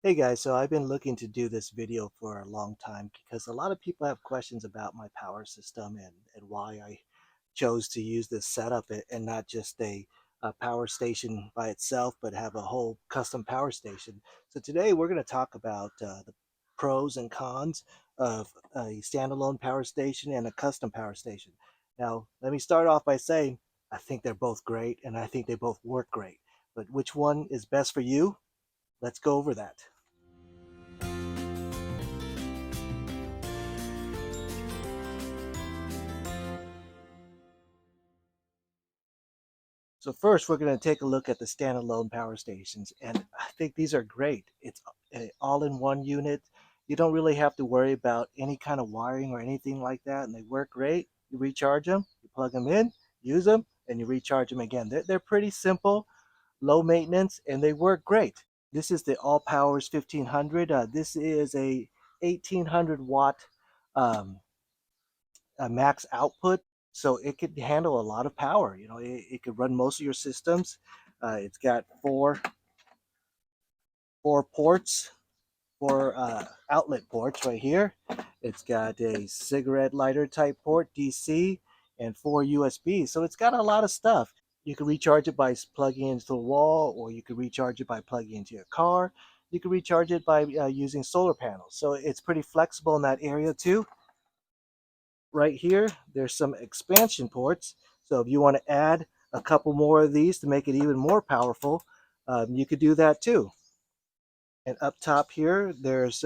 Hey guys, so I've been looking to do this video for a long time because a lot of people have questions about my power system and why I chose to use this setup and not just a power station by itself, but have a whole custom power station. So today we're going to talk about the pros and cons of a standalone power station and a custom power station. Now, let me start off by saying I think they're both great and I think they both work great. But which one is best for you? Let's go over that. So first, we're going to take a look at the standalone power stations, and I think these are great. It's an all-in-one unit. You don't really have to worry about any kind of wiring or anything like that, and they work great. You recharge them, you plug them in, use them, and you recharge them again. They're pretty simple, low maintenance, and they work great. This is the All Powers 1500. This is a 1800 watt um, max output, so it could handle a lot of power. It could run most of your systems. It's got four ports, four outlet ports right here. It's got a cigarette lighter type port, DC, and four USB. So it's got a lot of stuff. You can recharge it by plugging into the wall, or you can recharge it by plugging into your car. You can recharge it by using solar panels. So it's pretty flexible in that area too. Right here, there's some expansion ports. So if you want to add a couple more of these to make it even more powerful, you could do that too. And up top here, there's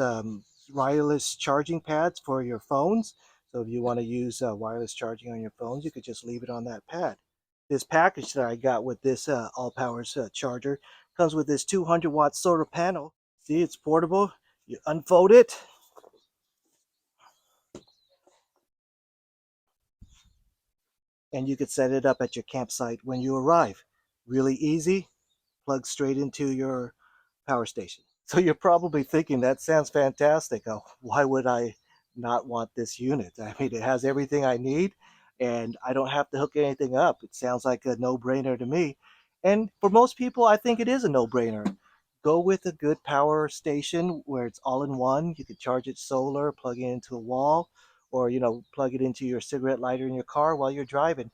wireless charging pads for your phones. So if you want to use wireless charging on your phones, you could just leave it on that pad. This package that I got with this All Powers charger comes with this 200-watt solar panel. See, it's portable. You unfold it, and you could set it up at your campsite when you arrive. Really easy, plugs straight into your power station. So you're probably thinking that sounds fantastic. Oh, why would I not want this unit? I mean, it has everything I need and I don't have to hook anything up. It sounds like a no-brainer to me. And for most people, I think it is a no-brainer. Go with a good power station where it's all in one. You could charge it solar, plug it into the wall, or plug it into your cigarette lighter in your car while you're driving.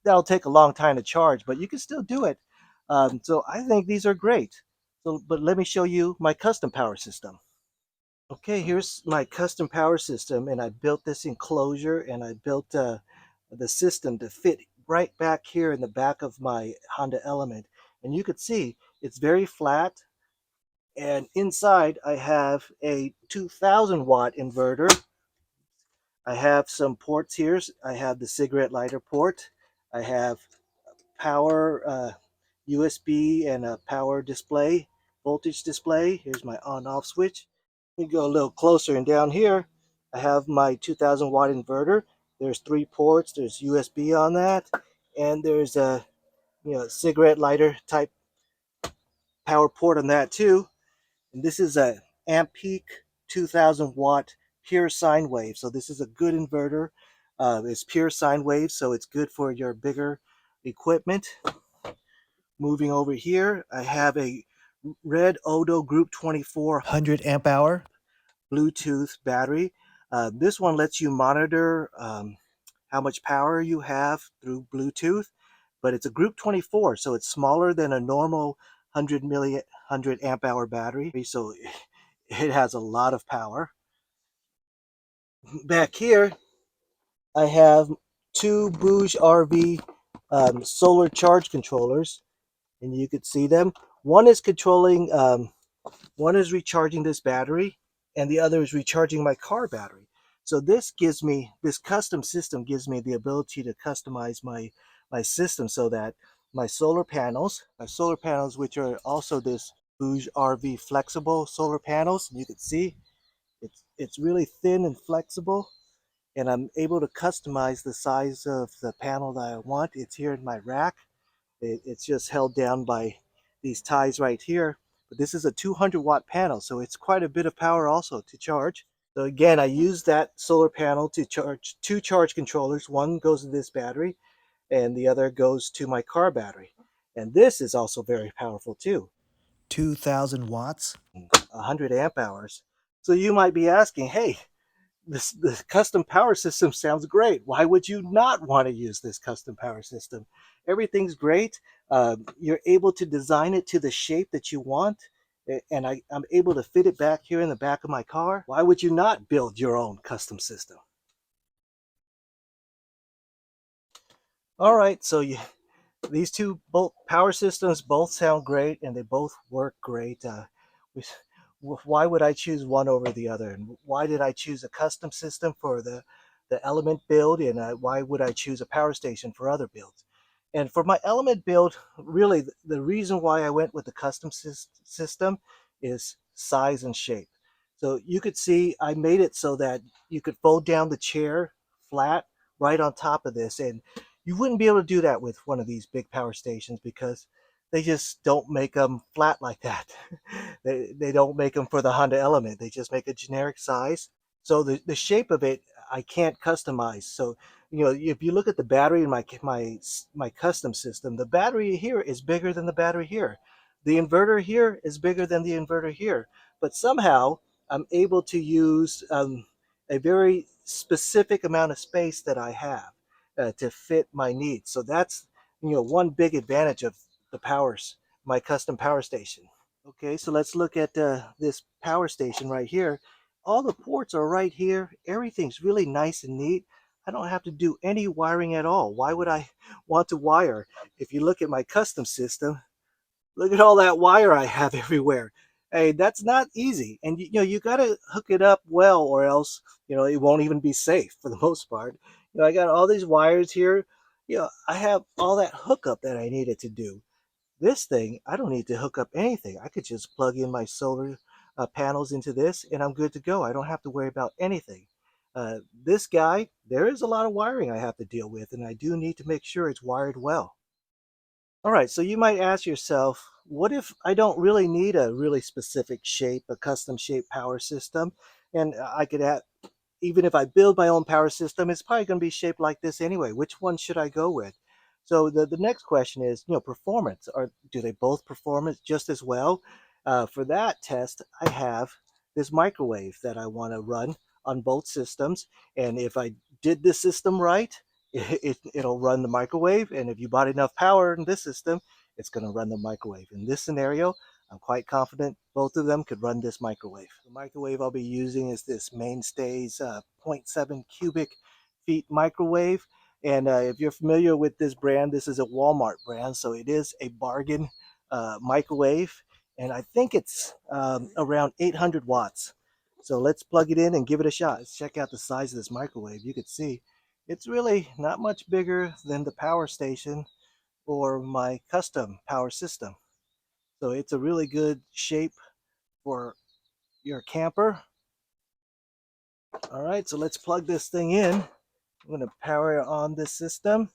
That'll take a long time to charge, but you can still do it. So I think these are great. So, but let me show you my custom power system. Okay, here's my custom power system, and I built this enclosure, and I built the system to fit right back here in the back of my Honda Element. And you could see it's very flat, and inside I have a 2000-watt inverter. I have some ports here. I have the cigarette lighter port. I have power USB and a power display, voltage display. Here's my on-off switch. We go a little closer, and down here I have my 2000-watt inverter. There's three ports. There's USB on that, and there's a cigarette lighter type power port on that too. And this is a Ampeak 2000-watt pure sine wave. So this is a good inverter. It's pure sine wave, so it's good for your bigger equipment. Moving over here, I have a Red Odo Group 24 100 amp hour Bluetooth battery. This one lets you monitor how much power you have through Bluetooth, but it's a Group 24, so it's smaller than a normal 100 amp hour battery, so it has a lot of power. Back here, I have two Bouge RV solar charge controllers, and you could see them. One is controlling, one is recharging this battery, and the other is recharging my car battery. So this custom system gives me the ability to customize my system so that my solar panels, which are also this Bouge RV flexible solar panels, you can see it's really thin and flexible, and I'm able to customize the size of the panel that I want. It's here in my rack. It's just held down by these ties right here. But this is a 200-watt panel, so it's quite a bit of power also to charge. So again, I use that solar panel to charge two charge controllers. One goes to this battery, and the other goes to my car battery. And this is also very powerful too. 2000 watts. 100 amp hours. So you might be asking, hey, the custom power system sounds great. Why would you not want to use this custom power system? Everything's great. You're able to design it to the shape that you want. And I'm able to fit it back here in the back of my car. Why would you not build your own custom system? All right, so these two both power systems both sound great and they both work great. Why would I choose one over the other? And why did I choose a custom system for the element build? And why would I choose a power station for other builds? And for my element build, really the reason why I went with the custom system is size and shape. So you could see I made it so that you could fold down the chair flat right on top of this. And you wouldn't be able to do that with one of these big power stations because they just don't make them flat like that. They don't make them for the Honda Element. They just make a generic size. So the shape of it, I can't customize. So, if you look at the battery in my custom system, the battery here is bigger than the battery here. The inverter here is bigger than the inverter here. But somehow I'm able to use a very specific amount of space that I have to fit my needs. So that's one big advantage of the powers, my custom power station. Okay, so let's look at this power station right here. All the ports are right here. Everything's really nice and neat. I don't have to do any wiring at all. Why would I want to wire? If you look at my custom system, look at all that wire I have everywhere. Hey, that's not easy. And you got to hook it up well or else, it won't even be safe for the most part. I got all these wires here. I have all that hookup that I needed to do. This thing, I don't need to hook up anything. I could just plug in my solar panels into this and I'm good to go. I don't have to worry about anything. This guy, there is a lot of wiring I have to deal with, and I do need to make sure it's wired well. All right, so you might ask yourself, what if I don't really need a really specific shape, a custom shape power system? And I could add, even if I build my own power system, it's probably going to be shaped like this anyway. Which one should I go with? So the next question is, performance. Do they both perform it just as well? For that test, I have this microwave that I want to run on both systems. And if I did this system right, it'll run the microwave. And if you bought enough power in this system, it's going to run the microwave. In this scenario, I'm quite confident both of them could run this microwave. The microwave I'll be using is this Mainstays zero point 0.7 cubic feet microwave. And if you're familiar with this brand, this is a Walmart brand, so it is a bargain microwave. And I think it's around 800 watts. So let's plug it in and give it a shot. Let's check out the size of this microwave. You can see it's really not much bigger than the power station or my custom power system. So it's a really good shape for your camper. All right, so let's plug this thing in. I'm going to power on this system.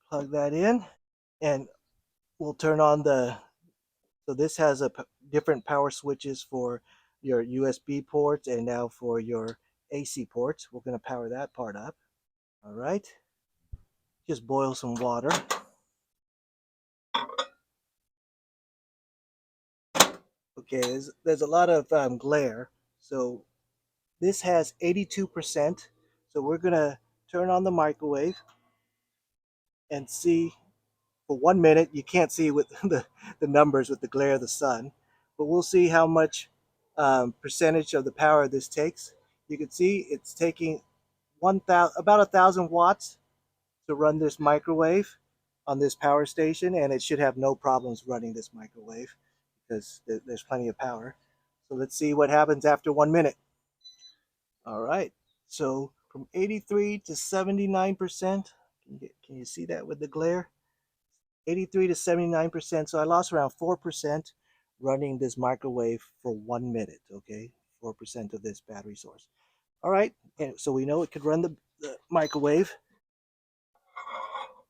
Plug that in, and we'll turn on so this has different power switches for your USB ports and now for your AC ports. We're going to power that part up. All right, just boil some water. Okay, there's a lot of glare. So this has 82%. So we're going to turn on the microwave and see for 1 minute. You can't see with the numbers with the glare of the sun, but we'll see how much percentage of the power this takes. You can see it's taking about 1,000 watts to run this microwave on this power station, and it should have no problems running this microwave because there's plenty of power. So let's see what happens after 1 minute. All right, so from 83 to 79%. Can you see that with the glare? 83 to 79%. So I lost around 4% running this microwave for 1 minute. Okay, 4% of this battery source. All right, and so we know it could run the microwave.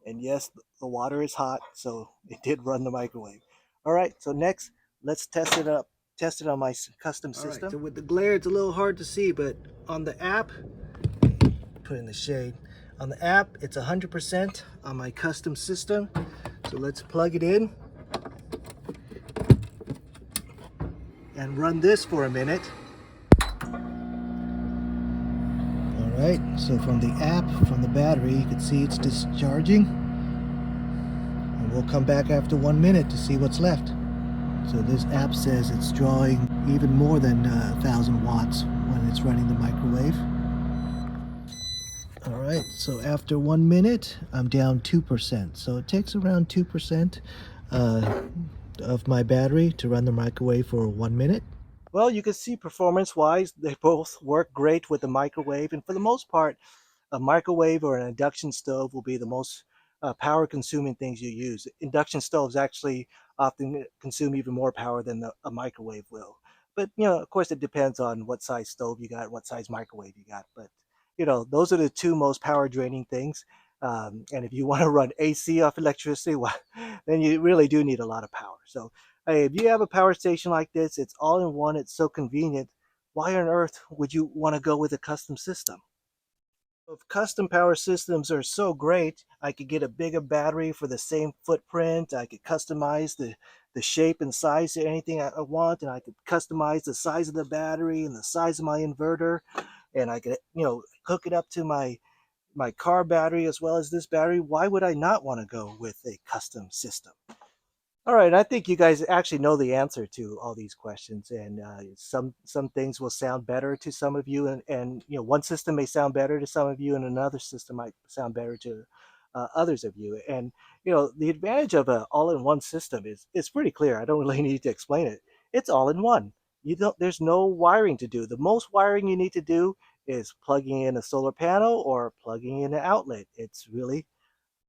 And yes, the water is hot, so it did run the microwave. All right, so next, let's test it up. Test it on my custom system. All right, so with the glare, it's a little hard to see, but on the app, put in the shade. On the app, it's 100% on my custom system. So let's plug it in. and run this for a minute. All right, so from the app, from the battery, you can see it's discharging. And we'll come back after 1 minute to see what's left. So this app says it's drawing even more than 1,000 watts when it's running the microwave. All right, so after 1 minute, I'm down 2%. So it takes around 2% of my battery to run the microwave for 1 minute. Well, you can see performance-wise, they both work great with the microwave, and for the most part, a microwave or an induction stove will be the most power consuming things you use. Induction stoves actually often consume even more power than a microwave will. But, of course, it depends on what size stove you got, what size microwave you got. But, those are the two most power draining things. And if you want to run AC off electricity, well, then you really do need a lot of power. So, hey, if you have a power station like this, it's all in one, it's so convenient. Why on earth would you want to go with a custom system? If custom power systems are so great, I could get a bigger battery for the same footprint. I could customize the shape and size to anything I want, and I could customize the size of the battery and the size of my inverter, and I could, hook it up to my car battery as well as this battery. Why would I not want to go with a custom system? All right, I think you guys actually know the answer to all these questions, and some things will sound better to some of you, and one system may sound better to some of you, and another system might sound better to others of you. And the advantage of an all-in-one system is pretty clear. I don't really need to explain it. It's all in one. You don't. There's no wiring to do. The most wiring you need to do is plugging in a solar panel or plugging in an outlet. It's really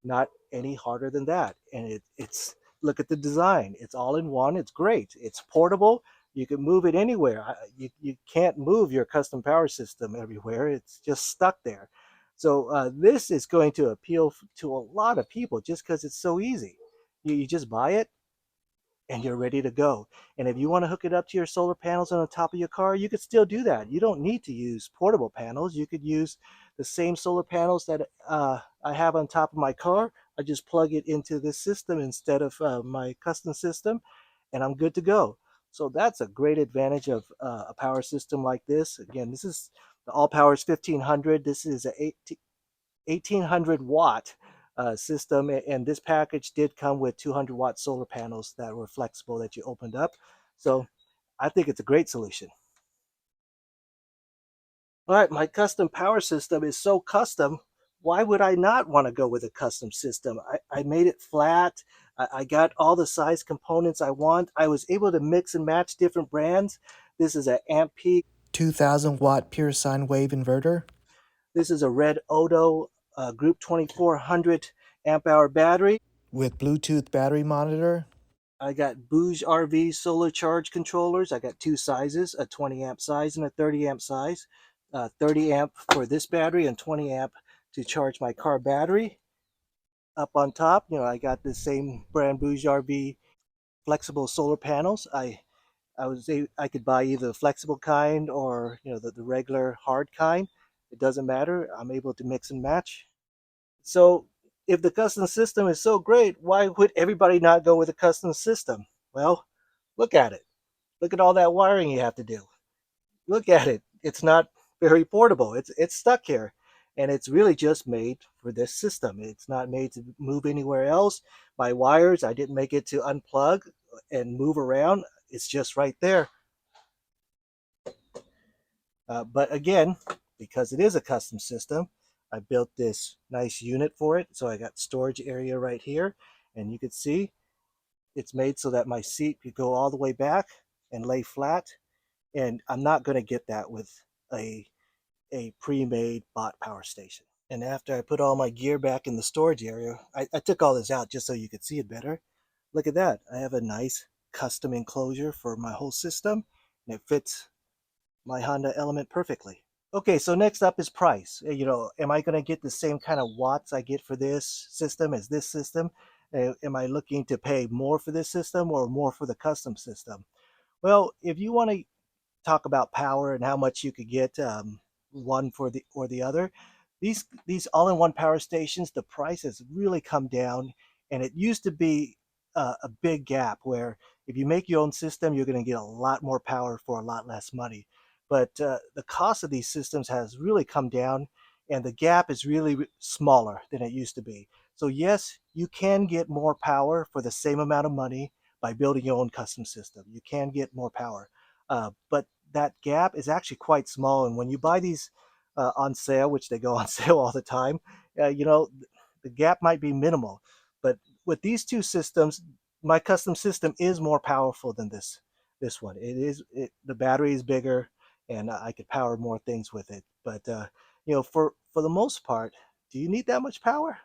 not any harder than that. And it's look at the design. It's all in one. It's great. It's portable. You can move it anywhere. You can't move your custom power system everywhere. It's just stuck there. So this is going to appeal to a lot of people just because it's so easy. You just buy it and you're ready to go. And if you want to hook it up to your solar panels on the top of your car, you could still do that. You don't need to use portable panels. You could use the same solar panels that I have on top of my car. I just plug it into this system instead of my custom system, and I'm good to go. So that's a great advantage of a power system like this. Again, this is the All Powers 1500. This is a 1800 watt system, and this package did come with 200-watt solar panels that were flexible that you opened up. So I think it's a great solution. All right, my custom power system is so custom. Why would I not want to go with a custom system? I made it flat. I got all the size components I want. I was able to mix and match different brands. This is an amp peak 2000-watt pure sine wave inverter. This is a red Odo Group 2400 amp hour battery with Bluetooth battery monitor. I got Bouge RV solar charge controllers. I got two sizes, a 20 amp size and a 30 amp size. 30 amp for this battery and 20 amp to charge my car battery. Up on top, I got the same brand Bouge RV flexible solar panels. I could buy either the flexible kind or the regular hard kind. It doesn't matter. I'm able to mix and match. So if the custom system is so great, why would everybody not go with a custom system? Well, look at it. Look at all that wiring you have to do. Look at it. It's not very portable. It's stuck here. And it's really just made for this system. It's not made to move anywhere else. My wires, I didn't make it to unplug and move around. It's just right there. But again, because it is a custom system, I built this nice unit for it. So I got storage area right here, and you can see it's made so that my seat could go all the way back and lay flat. And I'm not going to get that with a, a pre-made bought power station. And after I put all my gear back in the storage area, I took all this out just so you could see it better. Look at that. I have a nice custom enclosure for my whole system, and it fits my Honda Element perfectly. Okay, so next up is price. Am I going to get the same kind of watts I get for this system as this system? Am I looking to pay more for this system or more for the custom system? Well, if you want to talk about power and how much you could get one for the or the other, these all-in-one power stations, the price has really come down, and it used to be a big gap where If you make your own system, you're going to get a lot more power for a lot less money. But the cost of these systems has really come down, and the gap is really smaller than it used to be. So yes, you can get more power for the same amount of money by building your own custom system. You can get more power, but that gap is actually quite small. And when you buy these on sale, which they go on sale all the time, you know, the gap might be minimal. But with these two systems, my custom system is more powerful than this one. The battery is bigger, and I could power more things with it. But for the most part, do you need that much power?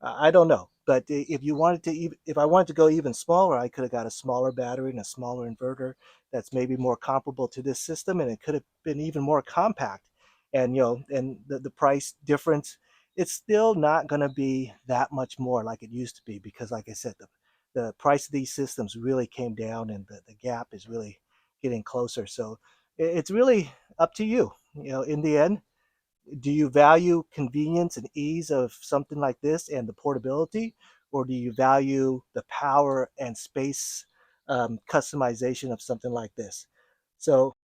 I don't know, but if you wanted to, if I wanted to go even smaller, I could have got a smaller battery and a smaller inverter that's maybe more comparable to this system, and it could have been even more compact. And and the price difference, it's still not going to be that much more like it used to be because, like I said, the price of these systems really came down, and the gap is really getting closer. So it's really up to you. In the end, do you value convenience and ease of something like this and the portability, or do you value the power and space customization of something like this? So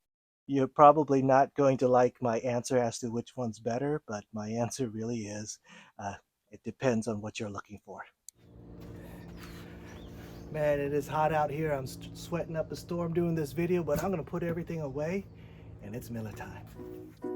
you're probably not going to like my answer as to which one's better, but my answer really is uh, it depends on what you're looking for. Man, it is hot out here. I'm sweating up a storm doing this video, but I'm going to put everything away, and it's Miller time.